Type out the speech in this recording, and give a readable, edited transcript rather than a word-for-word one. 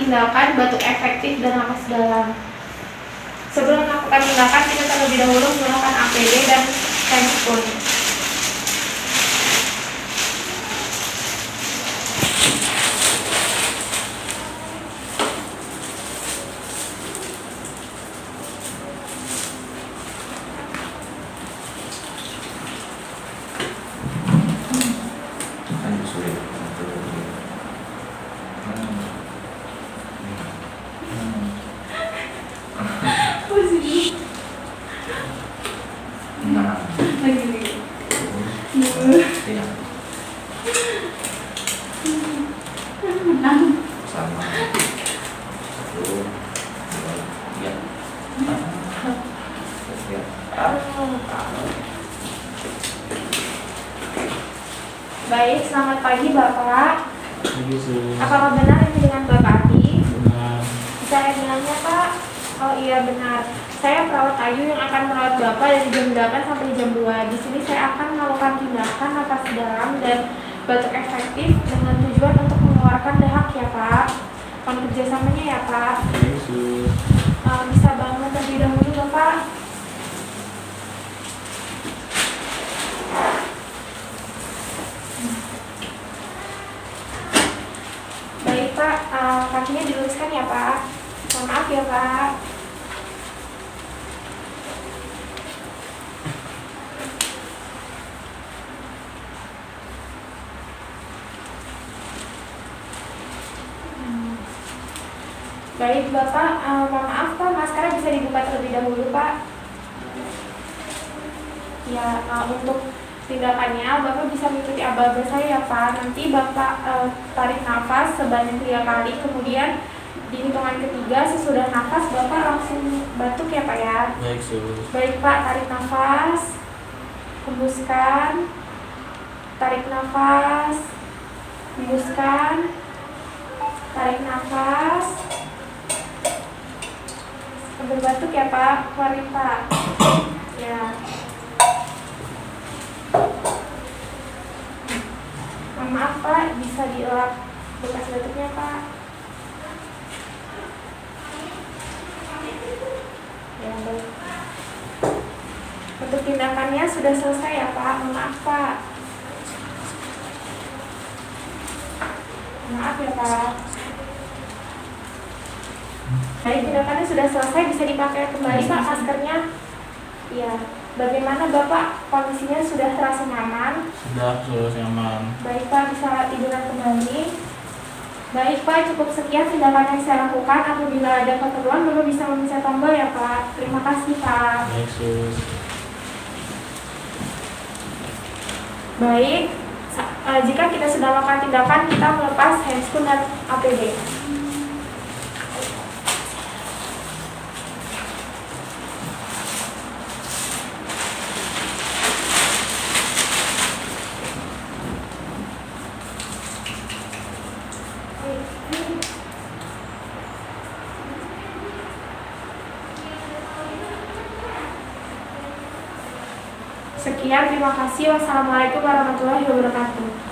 tindakan batuk efektif dan napas dalam. Sebelum melakukan tindakan, kita terlebih dahulu menggunakan APD dan handphone. Baik, selamat pagi Bapak. Apakah benar ini dengan Bapak Adi? Benar. Saya bilangnya Pak. Oh iya benar. Saya perawat Ayu yang akan merawat Bapak dari jam 8 sampai jam 2. Di sini saya akan melakukan tindakan napas dalam dan batuk efektif dengan tujuan untuk mengeluarkan dahak ya Pak. Mohon kerjasamanya ya Pak. Bisa bangun terlebih dahulu Bapak. Baik Pak, kakinya diluruskan ya Pak. Mohon maaf ya Pak. Baik Bapak, mohon maaf Pak, maskara bisa dibuka terlebih dahulu Pak. Ya, untuk tindakannya Bapak bisa mengikuti aba-aba saya ya Pak. Nanti Bapak tarik nafas sebanyak 3 kali, kemudian di hitungan ketiga sesudah nafas Bapak langsung batuk ya Pak ya. Baik, Sus. Baik Pak, tarik nafas, hembuskan, tarik nafas, hembuskan, tarik nafas. Sambil batuk ya Pak, keluarin Pak. Ya. Mohon maaf Pak, bisa dielap bekas batuknya Pak. Ya baik. Untuk tindakannya sudah selesai ya Pak. Mohon maaf Pak. Maaf ya Pak. Baik, tindakannya sudah selesai, bisa dipakai kembali Pak maskernya. Iya. Bagaimana Bapak, kondisinya sudah terasa nyaman? Sudah nyaman. Baik Pak, bisa tiduran kembali. Baik Pak, cukup sekian tindakan yang saya lakukan. Apabila ada keperluan, Bapak bisa memencet tombol ya Pak. Terima kasih Pak. Baik, Sus. Baik, jika kita sudah melakukan tindakan, kita melepas handscoon dan APD. Sekian, terima kasih. Wassalamualaikum warahmatullahi wabarakatuh.